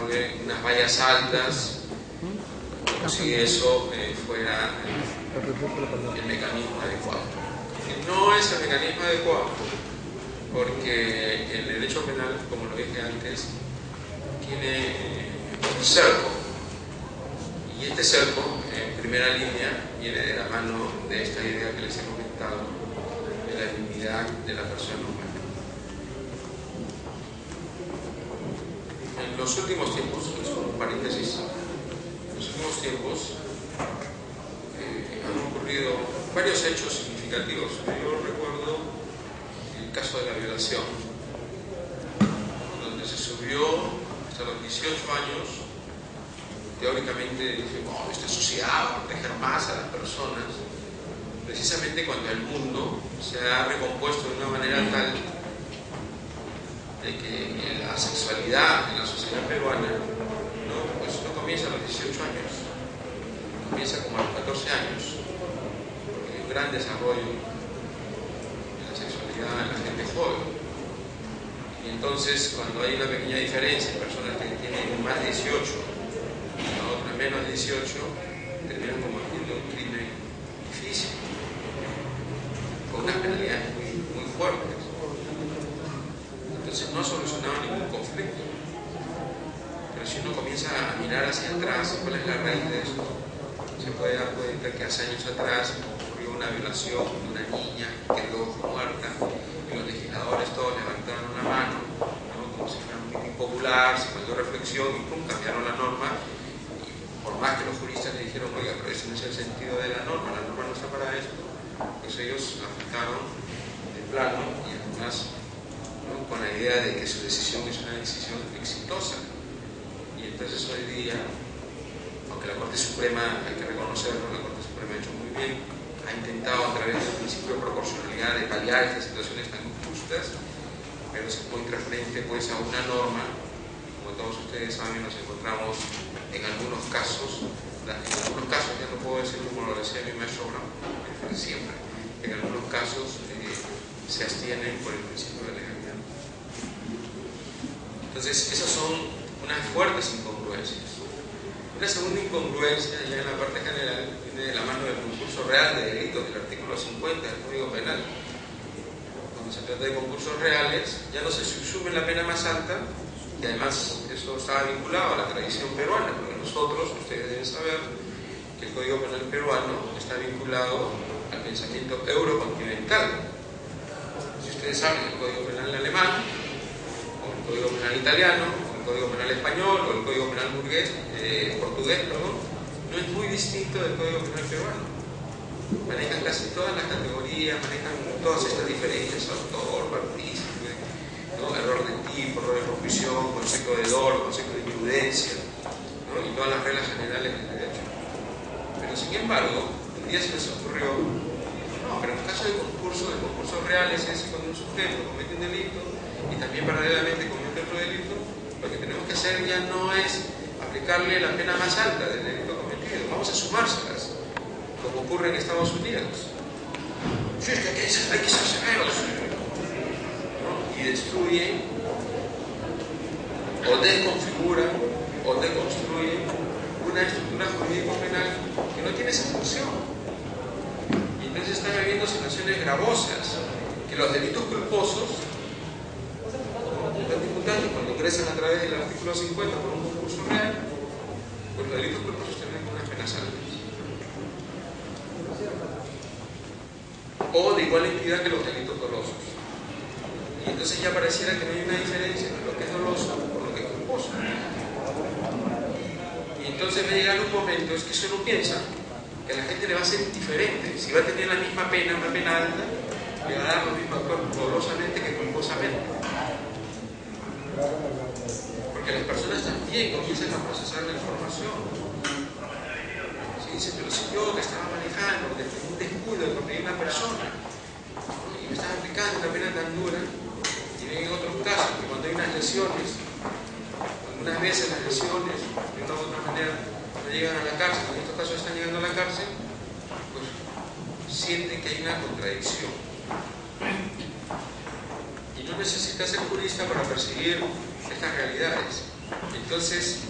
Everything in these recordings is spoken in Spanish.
colocarle unas vallas altas, como si eso fuera el mecanismo adecuado. No es el mecanismo adecuado, porque el derecho penal, como lo dije antes, tiene un cerco, y este cerco, en primera línea, viene de la mano de esta idea que les he comentado, de la dignidad de la persona humana. En los últimos tiempos, es un paréntesis, en los últimos tiempos han ocurrido varios hechos significativos. Yo recuerdo el caso de la violación, donde se subió hasta los 18 años. Teóricamente dice, oh, esta sociedad va a proteger más a las personas, precisamente cuando el mundo se ha recompuesto de una manera tal de que la sexualidad en la sociedad peruana pues no comienza a los 18 años, comienza como a los 14 años, porque hay un gran desarrollo de la sexualidad en la gente joven. Y entonces, cuando hay una pequeña diferencia en personas que tienen más de 18 y la otra menos de 18, terminan cometiendo un crimen difícil, con unas penalidades muy fuertes. Entonces no ha solucionado ningún conflicto. Pero si uno comienza a mirar hacia atrás, ¿cuál es la raíz de esto? Se puede dar cuenta que hace años atrás ocurrió una violación de una niña que quedó muerta, y los legisladores todos levantaron una mano, como si fuera un meeting popular, se mandó reflexión y pum, cambiaron la norma. Por más que los juristas le dijeron, oiga, pero ese no es el sentido de la norma no está para esto, pues ellos aceptaron de plano, y además con la idea de que su decisión es una decisión exitosa. Y entonces hoy día, aunque la Corte Suprema, hay que reconocerlo, la Corte Suprema ha hecho muy bien, ha intentado a través del principio de proporcionalidad de paliar estas situaciones tan injustas, pero se encuentra frente pues a una norma. Como todos ustedes saben, nos encontramos en algunos casos, ya no puedo decir como lo decía mi maestro Brown, siempre, en algunos casos se abstienen por el principio de legalidad. Entonces, esas son unas fuertes incongruencias. Una segunda incongruencia, ya en la parte general, viene de la mano del concurso real de delitos del artículo 50 del Código Penal. Cuando se trata de concursos reales, ya no se subsume la pena más alta, y además eso estaba vinculado a la tradición peruana, porque nosotros, ustedes deben saber que el Código Penal peruano está vinculado al pensamiento eurocontinental. Si ustedes saben, el Código Penal alemán, o el Código Penal italiano, o el Código Penal español, o el Código Penal portugués, no es muy distinto del Código Penal peruano. Manejan casi todas las categorías, manejan todas estas diferencias, autor, partícipe, error de tipo, error de conclusión, concepto de dolo, concepto de imprudencia, y todas las reglas generales del derecho. Pero sin embargo, un día se les ocurrió, pero en el caso de concursos reales es cuando un sujeto comete un delito y también paralelamente comete otro delito, lo que tenemos que hacer ya no es aplicarle la pena más alta del delito cometido, vamos a sumárselas, como ocurre en Estados Unidos. Sí, es que hay que ser severos, y destruyen o desconfiguran o deconstruyen una estructura jurídico-penal que no tiene esa función. Y entonces están habiendo situaciones gravosas, que los delitos culposos, los diputados cuando ingresan a través del artículo 50 por un concurso real, pues los delitos culposos tienen unas penas altas, o de igual entidad que los delitos dolosos. Y entonces ya pareciera que no hay una diferencia entre lo que es doloso por lo que es culposo. Y entonces va a llegar un momento, es que eso no piensa, que a la gente le va a ser indiferente. Si va a tener la misma pena, una pena alta, le va a dar lo mismo dolosamente que culposamente. Porque las personas también comienzan a procesar la información. Se dice, pero si yo que estaba manejando, porque tengo un descuido de proteger a una persona, y me estaba aplicando una pena tan dura. En otros casos, que cuando hay unas lesiones, algunas veces las lesiones de una u otra manera no llegan a la cárcel, en estos casos están llegando a la cárcel, pues sienten que hay una contradicción. Y no necesita ser jurista para percibir estas realidades. Entonces,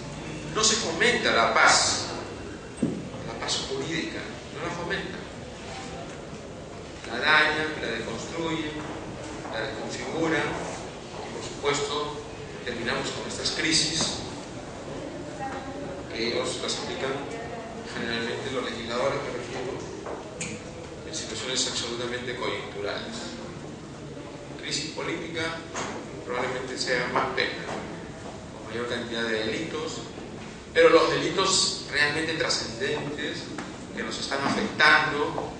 no se fomenta la paz jurídica, no la fomenta. La dañan, la deconstruyen, la desconfiguran y por supuesto terminamos con estas crisis que ellos las aplican generalmente los legisladores, me refiero, en situaciones absolutamente coyunturales. Crisis política probablemente sea más pena, con mayor cantidad de delitos, pero los delitos realmente trascendentes que nos están afectando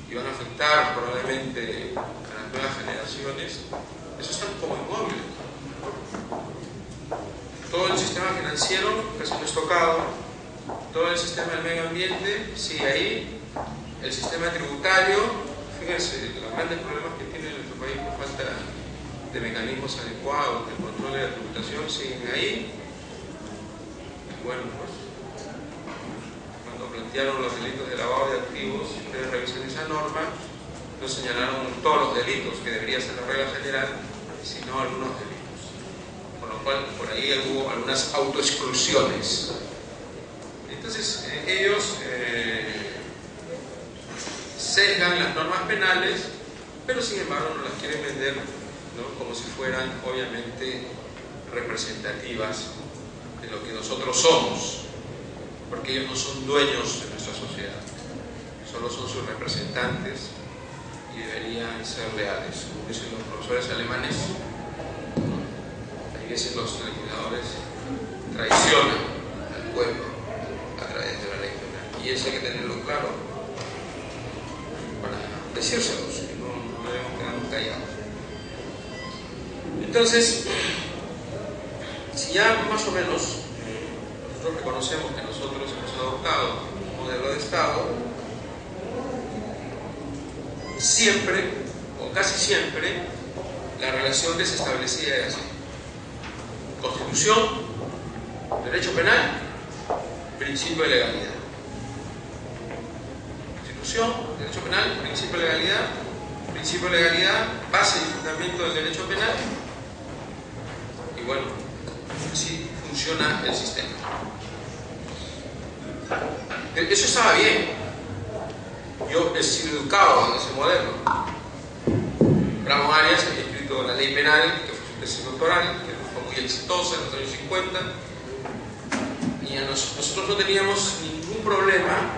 y van a afectar probablemente a las nuevas generaciones, esos están como inmóviles. Todo el sistema financiero casi no es tocado, todo el sistema del medio ambiente sigue ahí, el sistema tributario, fíjense, los grandes problemas que tiene nuestro país por falta de mecanismos adecuados de control de la tributación siguen ahí. Bueno, pues cuando plantearon los delitos de lavado de activos, si ustedes revisan esa norma, no señalaron todos los delitos que debería ser la regla general, sino algunos delitos. Con lo cual, por ahí hubo algunas autoexclusiones. Entonces, ellos sesgan las normas penales, pero sin embargo no las quieren vender, ¿no?, como si fueran obviamente representativas de lo que nosotros somos, porque ellos no son dueños de nuestra sociedad, solo son sus representantes y deberían ser leales. Como dicen los profesores alemanes, hay veces los legisladores traicionan al pueblo a través de la ley penal, y eso hay que tenerlo claro para decírselos, que no debemos quedarnos callados. Entonces, si ya más o menos nosotros reconocemos que nosotros hemos adoptado un modelo de Estado, siempre, o casi siempre, la relación que se establecía es así: Constitución, derecho penal, principio de legalidad. Constitución, derecho penal, principio de legalidad, base y fundamento del derecho penal. Y bueno, así funciona el sistema. Eso estaba bien. Yo he sido educado en ese modelo. Ramón Arias había escrito la ley penal, que fue su tesis doctoral, que fue muy exitosa en los años 50, y nosotros no teníamos ningún problema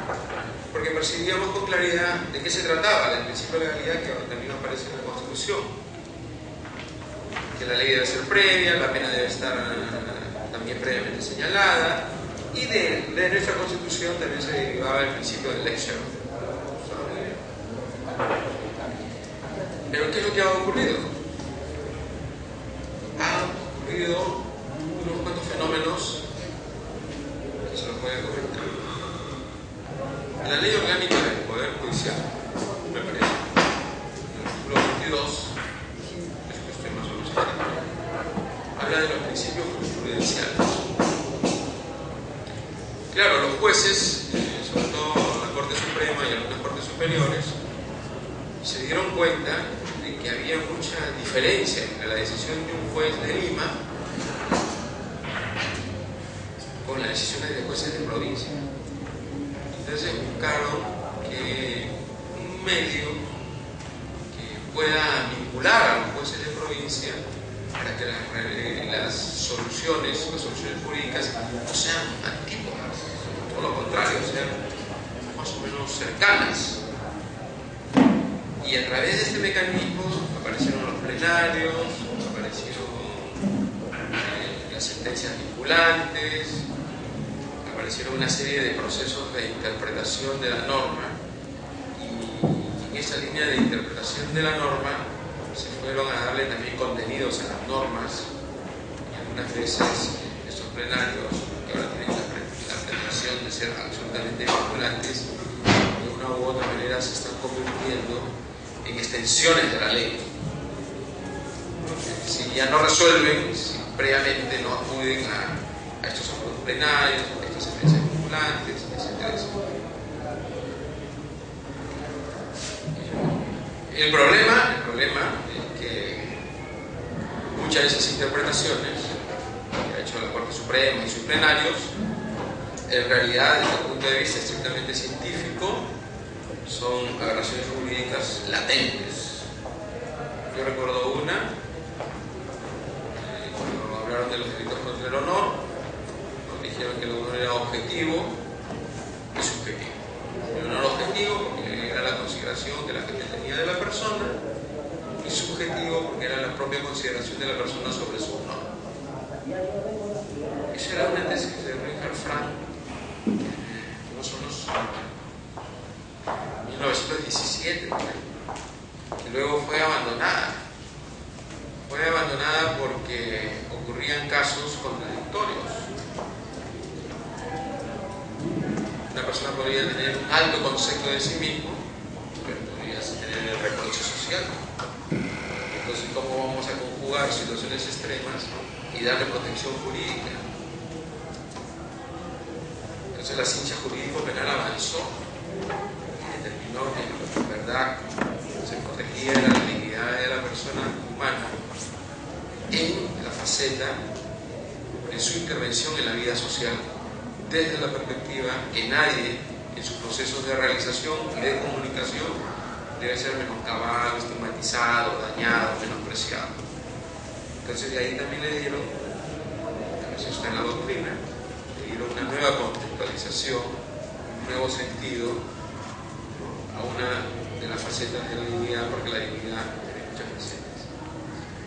porque percibíamos con claridad de qué se trataba, del principio de legalidad, que también aparece en la Constitución, que la ley debe ser previa, la pena debe estar también previamente señalada, y de nuestra Constitución también se derivaba el principio del lex earnis. Pero ¿qué es lo que ha ocurrido? Han ocurrido unos cuantos fenómenos que se los voy a comentar. En la Ley Orgánica del Poder Judicial, me parece, en el artículo 22, es que estoy más o menos aquí, habla de los principios jurisprudenciales. Claro, los jueces, sobre todo la Corte Suprema y algunas Cortes Superiores, se dieron cuenta de que había mucha diferencia entre la decisión de un juez de Lima con las decisiones de jueces de provincia. Entonces buscaron que un medio que pueda vincular a los jueces de provincia para que las soluciones jurídicas no sean antípodas, todo lo contrario, sean más o menos cercanas. Y a través de este mecanismo aparecieron los plenarios, aparecieron las sentencias vinculantes, aparecieron una serie de procesos de interpretación de la norma, y en esa línea de interpretación de la norma se fueron a darle también contenidos a las normas, y algunas veces estos plenarios, que ahora tienen la pretensión de ser absolutamente vinculantes, de una u otra manera se están convirtiendo en extensiones de la ley. Si ya no resuelven, si previamente no acuden a estos acuerdos plenarios, a estas sentencias vinculantes, etcétera, etcétera. El problema es que muchas de esas interpretaciones que ha hecho la Corte Suprema y sus plenarios, en realidad, desde el punto de vista estrictamente científico, son aberraciones jurídicas latentes. Yo recuerdo una, cuando hablaron de los delitos contra el honor, nos dijeron que el honor era objetivo y subjetivo. El honor objetivo porque era la consideración que la gente tenía de la persona, y subjetivo porque era la propia consideración de la persona sobre su honor. Esa era una tesis de Richard Frank, no son los 1917, y luego fue abandonada. Fue abandonada porque ocurrían casos contradictorios. Una persona podría tener un alto concepto de sí mismo, pero podría tener el reproche social. Entonces, ¿cómo vamos a conjugar situaciones extremas y darle protección jurídica? Entonces la ciencia jurídico-penal avanzó y determinó que en verdad se protegía la dignidad de la persona humana en la faceta de su intervención en la vida social, desde la perspectiva que nadie en sus procesos de realización y de comunicación debe ser menoscabado, estigmatizado, dañado, menospreciado. Entonces de ahí también le dieron, también eso está en la doctrina, le dieron una nueva contextualización, un nuevo sentido a una de las facetas de la dignidad, porque la dignidad tiene muchas facetas.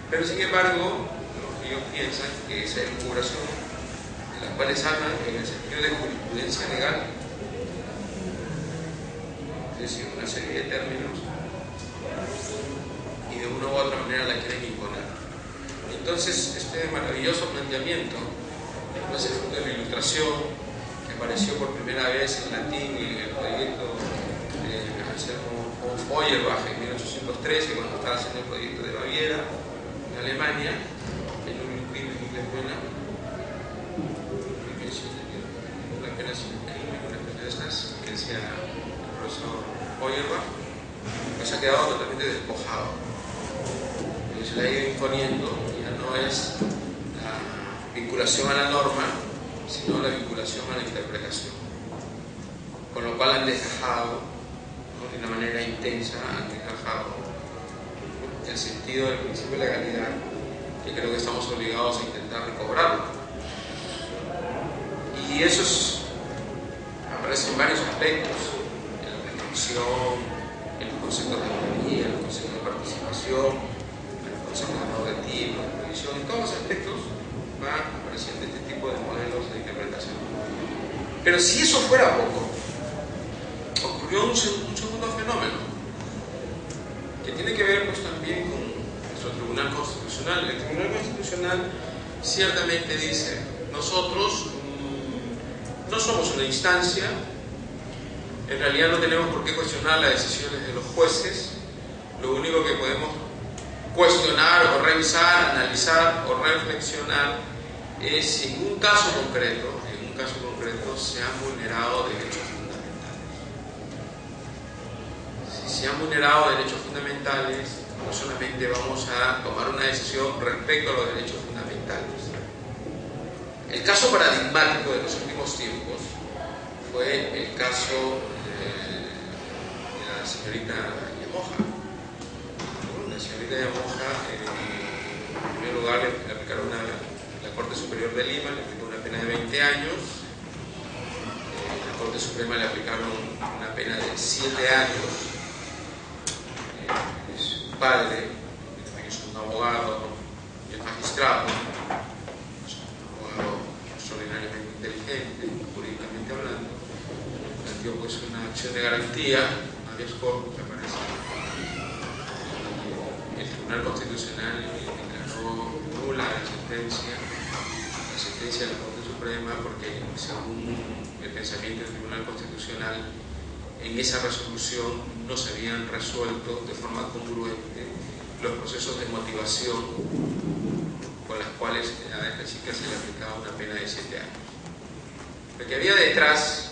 Pero sin embargo, los míos piensan que esa elucubración de las cuales hablan en el sentido de jurisprudencia legal, es decir, una serie de términos, y de una u otra manera la quieren imponer. Entonces, este maravilloso planteamiento, que es el fruto de la Ilustración, que apareció por primera vez en latín en el proyecto de Anselmo von Feuerbach en 1813, cuando estaba haciendo el proyecto de Baviera, en Alemania, en un crimen y buena, una pena sin crimen, una pena de estas, que decía el profesor Feuerbach, pues ha quedado totalmente despojado. Y se le ha ido imponiendo, ya no es la vinculación a la norma, sino la vinculación a la interpretación. Con lo cual han desgajado, ¿no?, de una manera intensa, han desgajado el sentido del principio de legalidad, que creo que estamos obligados a intentar recobrarlo. Y eso aparece en varios aspectos, en la prescripción, en los conceptos de autonomía, en los conceptos de participación, en los conceptos de objetivo, de prohibición, en todos los aspectos van apareciendo este tipo de modelos de interpretación. Pero si eso fuera poco, ocurrió un segundo fenómeno que tiene que ver pues también con nuestro Tribunal Constitucional. El Tribunal Constitucional ciertamente dice: nosotros no somos una instancia, en realidad no tenemos por qué cuestionar las decisiones de los jueces, lo único que podemos cuestionar o revisar, analizar o reflexionar es si en un caso concreto se han vulnerado derechos fundamentales. Si se han vulnerado derechos fundamentales, no solamente vamos a tomar una decisión respecto a los derechos fundamentales. El caso paradigmático de los últimos tiempos fue el caso de la señorita Llamoja. La señorita Llamoja, en primer lugar, le aplicaron la Corte Superior de Lima, le aplicó una pena de 20 años. La Corte Suprema le aplicaron una pena de 7 años. Su padre, que también es un abogado y es magistrado, extraordinariamente inteligente, jurídicamente hablando, planteó pues una acción de garantía, habeas corpus, me parece. El Tribunal Constitucional declaró nula la sentencia de la Corte Suprema, porque según el pensamiento del Tribunal Constitucional, en esa resolución no se habían resuelto de forma congruente los procesos de motivación con las cuales a esta chica se le aplicaba una pena de 7 años. Lo que había detrás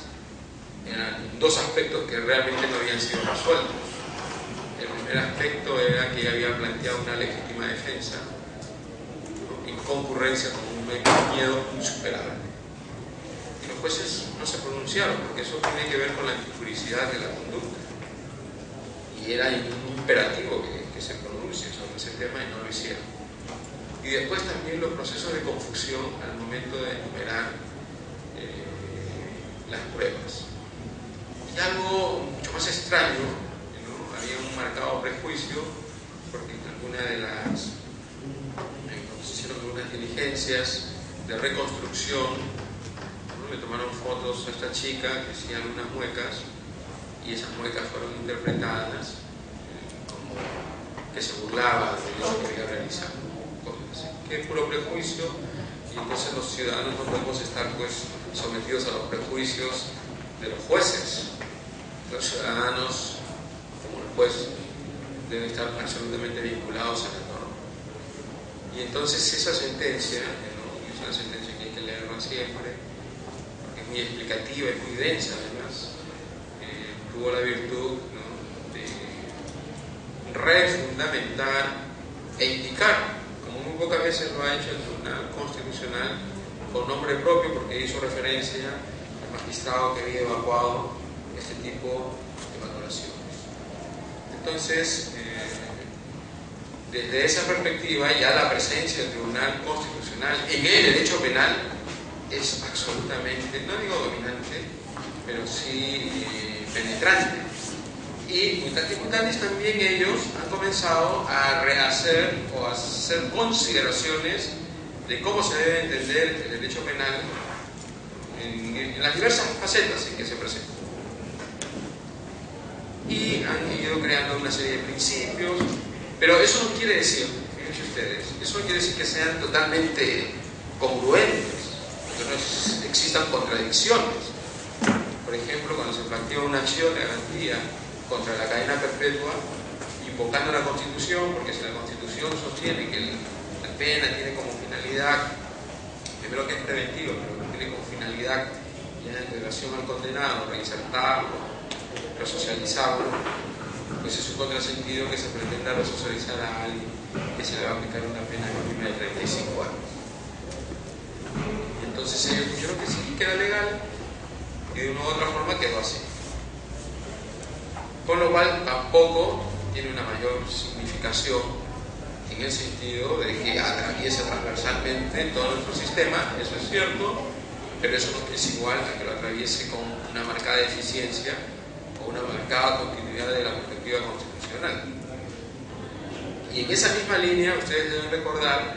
eran dos aspectos que realmente no habían sido resueltos. El primer aspecto era que ella había planteado una legítima defensa, ¿no?, en concurrencia con un un miedo insuperable. Y los jueces no se pronunciaron, porque eso tiene que ver con la publicidad de la conducta. Y era un imperativo que se pronuncie sobre ese tema y no lo hicieron. Y después también los procesos de confusión al momento de enumerar las pruebas. Y algo mucho más extraño, ¿no? Había un marcado prejuicio, porque en alguna de las cuando se hicieron algunas diligencias de reconstrucción, ¿no? Le tomaron fotos a esta chica que hacía algunas muecas, y esas muecas fueron interpretadas como que se burlaba de lo que había realizado, que es puro prejuicio. Y entonces los ciudadanos no podemos estar pues sometidos a los prejuicios de los jueces. Los ciudadanos, como el juez, deben estar absolutamente vinculados a la norma. Y entonces esa sentencia, ¿no? Es una sentencia que hay que leerla siempre, porque es muy explicativa, es muy densa además, tuvo la virtud, ¿no? de refundamentar e indicar, como muy pocas veces lo ha hecho el Tribunal Constitucional, con nombre propio, porque hizo referencia al magistrado que había evacuado este tipo de valoraciones. Entonces, desde esa perspectiva, ya la presencia del Tribunal Constitucional en el derecho penal es absolutamente, no digo dominante, pero sí penetrante. Y mutandis mutandis también ellos han comenzado a rehacer o a hacer consideraciones de cómo se debe entender el derecho penal en las diversas facetas en que se presenta. Y han ido creando una serie de principios, pero eso no quiere decir, fíjense ustedes, eso no quiere decir que sean totalmente congruentes, que no existan contradicciones. Por ejemplo, cuando se planteó una acción de garantía contra la cadena perpetua, invocando la Constitución, porque si la Constitución sostiene que la pena tiene como finalidad, primero que es preventiva, pero que tiene como finalidad, ya en relación al condenado, reinsertarlo, resocializarlo, pues es un contrasentido que se pretenda resocializar a alguien que se le va a aplicar una pena mínima de 35 años. Entonces ellos dijeron que sí, queda legal, y de una u otra forma quedó así. Con lo cual tampoco tiene una mayor significación en el sentido de que atraviesa transversalmente todo nuestro sistema, eso es cierto, pero eso no es igual a que lo atraviese con una marcada eficiencia o una marcada continuidad de la perspectiva constitucional. Y en esa misma línea ustedes deben recordar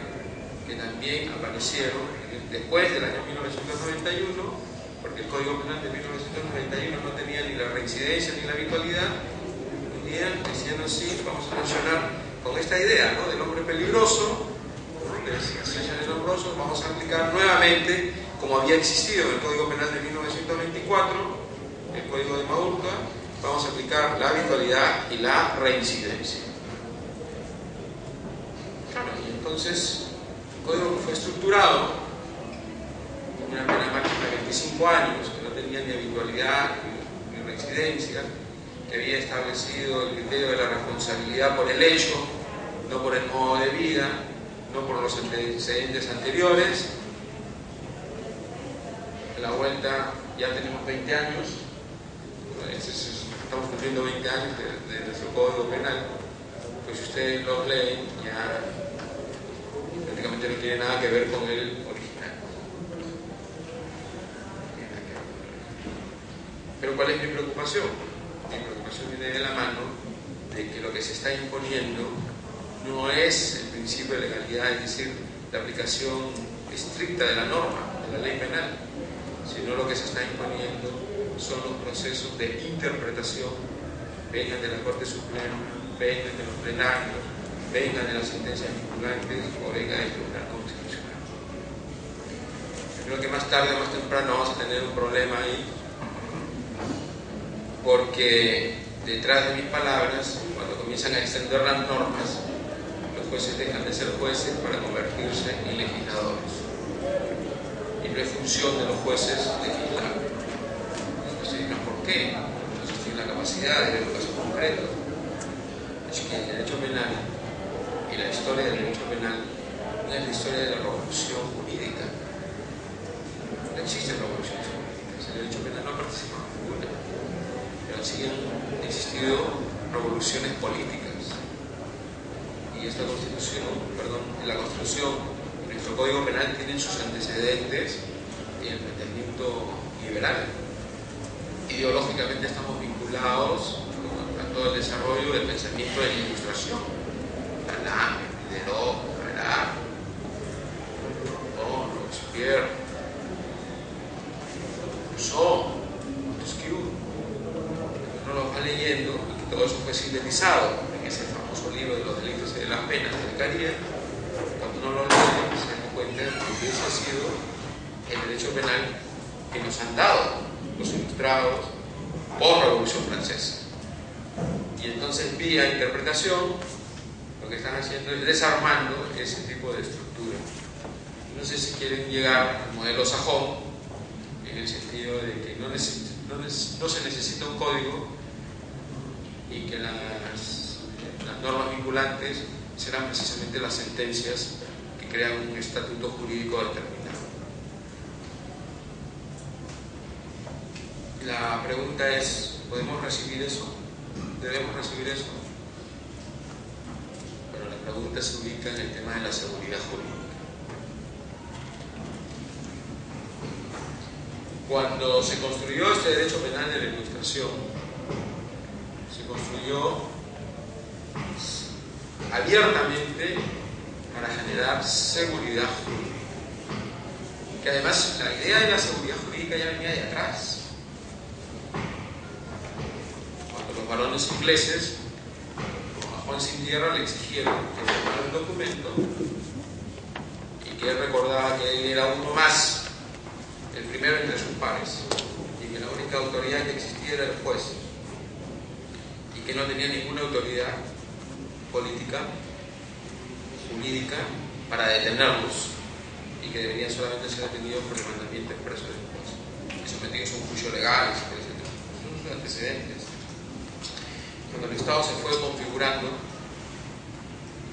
que también aparecieron después del año 1991, porque el Código Penal de 1991 no tenía ni la reincidencia ni la habitualidad, un día diciendo así, vamos a mencionar con esta idea, ¿no? del hombre peligroso, ¿no? de la sentencia del hombroso, vamos a aplicar nuevamente, como había existido en el Código Penal de 1924, el Código de Maurtua, vamos a aplicar la habitualidad y la reincidencia. Claro, y entonces el Código fue estructurado una pena máxima de 25 años, que no tenía ni habitualidad ni reincidencia, que había establecido el criterio de la responsabilidad por el hecho, no por el modo de vida, no por los antecedentes anteriores. A la vuelta ya tenemos 20 años, estamos cumpliendo 20 años de nuestro Código Penal, pues si ustedes los leen, ya prácticamente no tiene nada que ver con el original. Pero ¿cuál es mi preocupación? Mi preocupación viene de la mano de que lo que se está imponiendo no es el principio de legalidad, es decir, la aplicación estricta de la norma, de la ley penal, sino lo que se está imponiendo son los procesos de interpretación, vengan de la Corte Suprema, vengan de los plenarios, vengan de las sentencias vinculantes o vengan del Tribunal Constitucional. Yo creo que más tarde o más temprano vamos a tener un problema ahí, porque detrás de mis palabras, cuando comienzan a extender las normas, los jueces dejan de ser jueces para convertirse en legisladores. Y no es función de los jueces legislar. Entonces dirán, ¿por qué? Entonces tienen la capacidad de ver un caso concreto. Es que el derecho penal y la historia del derecho penal no es la historia de la revolución jurídica. No existen revoluciones jurídicas. El derecho penal no ha participado en ninguna. Pero sí han existido revoluciones políticas. Y esta constitución, la constitución y nuestro código penal tienen sus antecedentes en el planteamiento liberal. Ideológicamente estamos vinculados a todo el desarrollo del pensamiento de la Ilustración. Lacan, Diderot, Marat, Robespierre, Rousseau, Montesquieu. Uno lo va leyendo y todo eso fue sintetizado en ese famoso libro de los delitos y de las penas de Beccaria. Cuando uno lo lee se da cuenta de que ese ha sido el derecho penal que nos han dado los ilustrados por Revolución Francesa. Y entonces, vía interpretación, lo que están haciendo es desarmando ese tipo de estructura. No sé si quieren llegar al modelo sajón, en el sentido de que no se necesita un código y que las normas vinculantes serán precisamente las sentencias que crean un estatuto jurídico determinado. La pregunta es, ¿podemos recibir eso? ¿Debemos recibir eso? Bueno, la pregunta se ubica en el tema de la seguridad jurídica. Cuando se construyó este derecho penal de la Ilustración, se construyó abiertamente para generar seguridad jurídica. Que además la idea de la seguridad jurídica ya venía de atrás. Cuando los varones ingleses a Juan Sin Tierra le exigieron que firmara un documento y que él recordaba que él era uno más, el primero entre sus pares, y que la única autoridad que existía era el juez, y que no tenía ninguna autoridad política, jurídica, para detenerlos, y que deberían solamente ser detenidos por el mandamiento expreso del juez y sometidos a un juicio legal, etc. Son sus antecedentes. Cuando el Estado se fue configurando,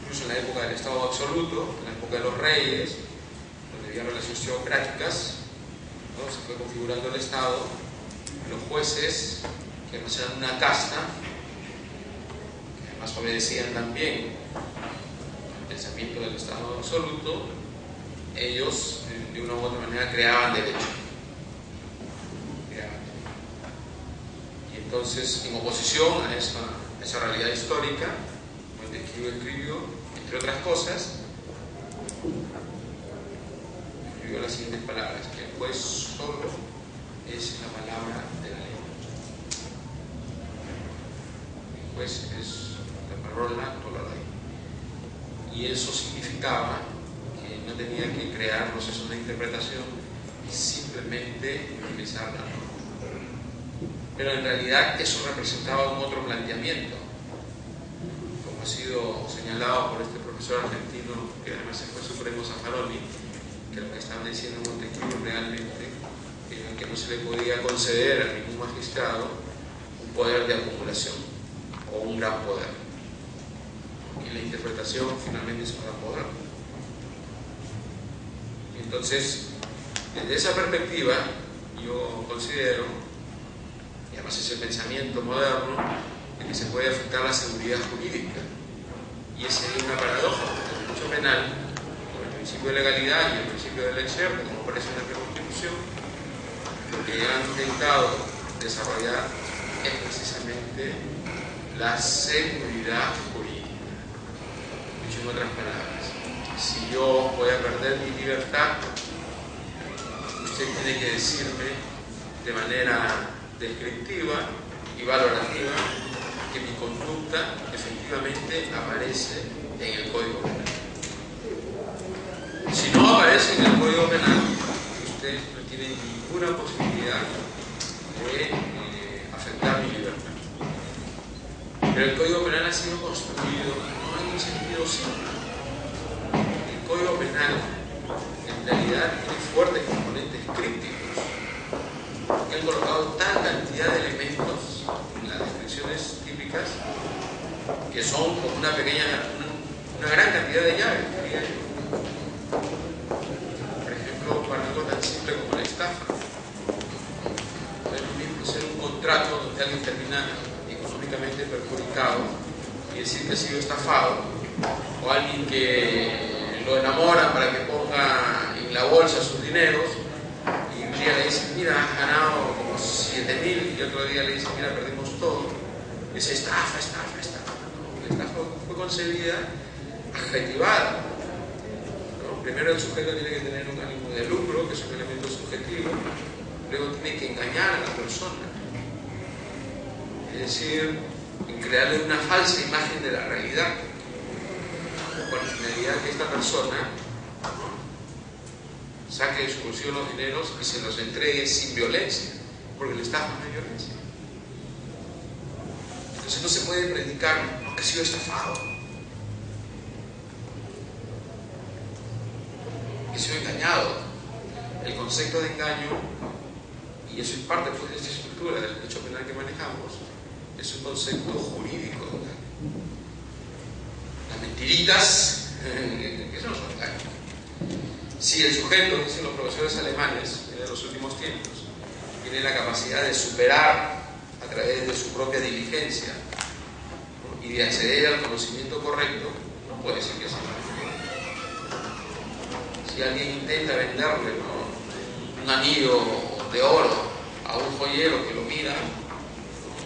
incluso en la época del Estado absoluto, en la época de los reyes, donde había relaciones teocráticas, ¿no? Se fue configurando el Estado, los jueces, que además eran una casta, que además obedecían también al pensamiento del Estado absoluto, ellos de una u otra manera creaban derecho. Y entonces, en oposición a esa realidad histórica, Montesquieu escribió, entre otras cosas, escribió las siguientes palabras: que el juez solo es la palabra de la ley. El juez es la parola o la ley. Y eso significaba que no tenía que crear procesos de interpretación y simplemente utilizar la norma. Pero en realidad eso representaba un otro planteamiento, como ha sido señalado por este profesor argentino, que además fue Supremo Zaffaroni, que lo que estaban diciendo Montesquieu realmente era que no se le podía conceder a ningún magistrado un poder de acumulación o un gran poder. Y la interpretación finalmente es un gran poder. Entonces, desde esa perspectiva, yo considero, y además es el pensamiento moderno, de que se puede afectar la seguridad jurídica. Y esa es una paradoja, porque el derecho penal, con el principio de legalidad y el principio del exergo, como aparece en la Constitución, lo que han intentado desarrollar es precisamente la seguridad jurídica. Dicho en otras palabras, si yo voy a perder mi libertad, usted tiene que decirme de manera descriptiva y valorativa que mi conducta efectivamente aparece en el Código Penal. Si no aparece en el Código Penal, usted no tiene ninguna posibilidad de afectar mi libertad. Pero el Código Penal ha sido construido no en un sentido simple. El Código Penal en realidad tiene fuertes componentes crípticos, que han colocado tal cantidad de elementos en las descripciones típicas que son como una gran cantidad de llaves, diría yo. contrato donde alguien termina económicamente perjudicado y decir que ha sido estafado, o alguien que lo enamoran para que ponga en la bolsa sus dineros y un día le dicen, mira, has ganado como 7.000, y otro día le dicen, mira, perdimos todo. Y dice, estafa. La estafa fue concebida, adjetivada, ¿no? Primero el sujeto tiene que tener un ánimo de lucro, que es un elemento subjetivo, luego tiene que engañar a la persona, es decir, crearle una falsa imagen de la realidad, con la finalidad que esta persona, ¿no?, saque de su bolsillo los dineros y se los entregue sin violencia, porque la estafa no es violencia. Entonces no se puede predicar que ha sido estafado, que ha sido engañado. El concepto de engaño, y eso es parte pues, de esta estructura del derecho penal que manejamos, es un concepto jurídico. Las mentiritas, eso no son engaños. Si el sujeto, dicen los profesores alemanes de los últimos tiempos, tiene la capacidad de superar a través de su propia diligencia, ¿no?, y de acceder al conocimiento correcto, no puede ser que sea. Si alguien intenta venderle, ¿no?, un anillo de oro a un joyero que lo mira,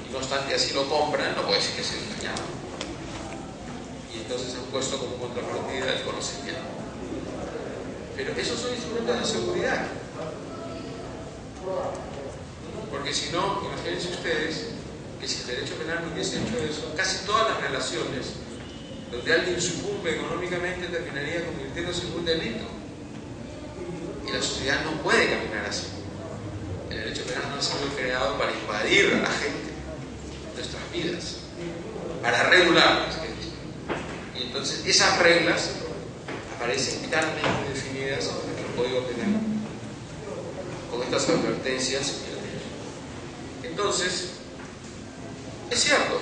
y no obstante así lo compra, no puede decir que sea engañado. Y entonces han puesto como contrapartida el conocimiento. Pero esos son instrumentos de seguridad. Porque si no, imagínense ustedes que si el derecho penal no hubiese hecho eso, casi todas las relaciones donde alguien sucumbe económicamente terminaría convirtiéndose en un delito. Y la sociedad no puede caminar así. El derecho penal no ha sido creado para invadir a la gente, nuestras vidas, para regularlas. Y entonces esas reglas aparecen claramente definidas en nuestro Código Penal, con estas advertencias. Entonces, es cierto,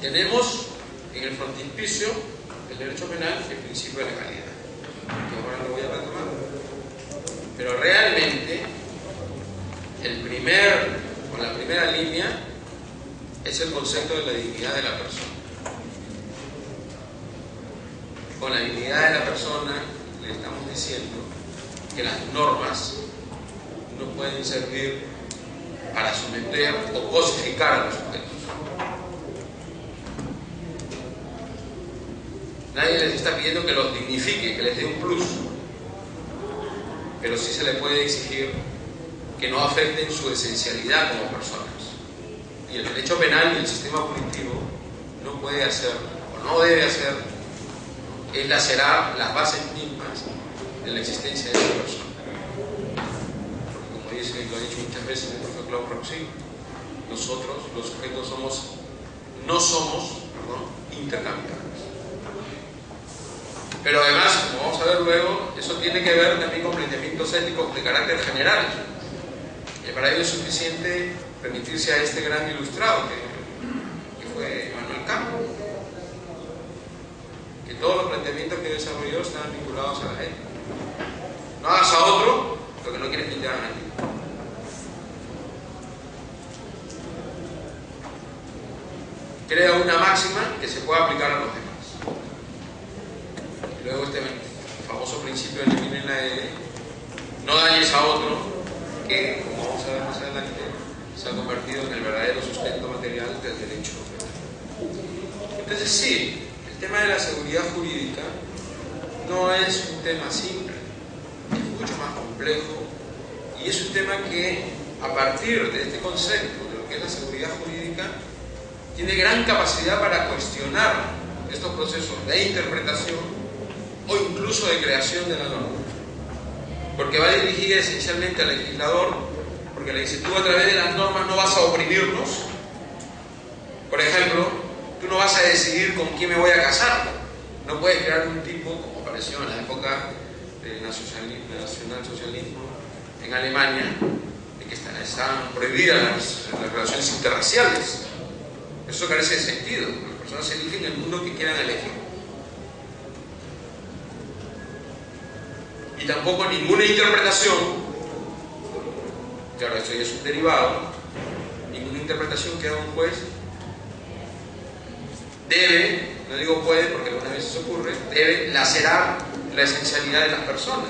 tenemos en el frontispicio del derecho penal el principio de legalidad, que ahora lo voy a retomar. Pero realmente, la primera línea es el concepto de la dignidad de la persona. Con la dignidad de la persona le estamos diciendo que las normas no pueden servir para someter o cosificar a los sujetos. Nadie les está pidiendo que los dignifique, que les dé un plus, pero sí se le puede exigir que no afecten su esencialidad como personas. Y el derecho penal y el sistema punitivo no puede hacer, o no debe hacer, es lacerar las bases mismas de la existencia de esa persona. Porque como dice, lo ha dicho muchas veces el profesor Claude Roxy, nosotros, los sujetos, no somos intercambiables. Pero además, como vamos a ver luego, eso tiene que ver también con planteamientos éticos de carácter general. Y para ello es suficiente remitirse a este gran ilustrado que fue Manuel Kant, que todos los planteamientos que desarrolló estaban vinculados a la ética. No hagas a otro lo que no quieres que te hagan a ti. Crea una máxima que se pueda aplicar a los demás. Y luego este famoso principio de Lenin en la E, no dañes a otro, que, como vamos a ver más adelante, se ha convertido en el verdadero sustento material del derecho penal. Entonces sí, el tema de la seguridad jurídica no es un tema simple, es mucho más complejo, y es un tema que, a partir de este concepto de lo que es la seguridad jurídica, tiene gran capacidad para cuestionar estos procesos de interpretación o incluso de creación de la norma, porque va dirigida esencialmente al legislador, porque le dice, tú a través de las normas no vas a oprimirnos. Por ejemplo, tú no vas a decidir con quién me voy a casar. No puedes crear un tipo, como apareció en la época del nacionalsocialismo en Alemania, de que están prohibidas las relaciones interraciales. Eso carece de sentido. Las personas eligen el mundo que quieran elegir. Y tampoco ninguna interpretación, claro, esto ya es un derivado, interpretación que haga un juez debe, no digo puede porque algunas veces ocurre, debe lacerar la esencialidad de las personas.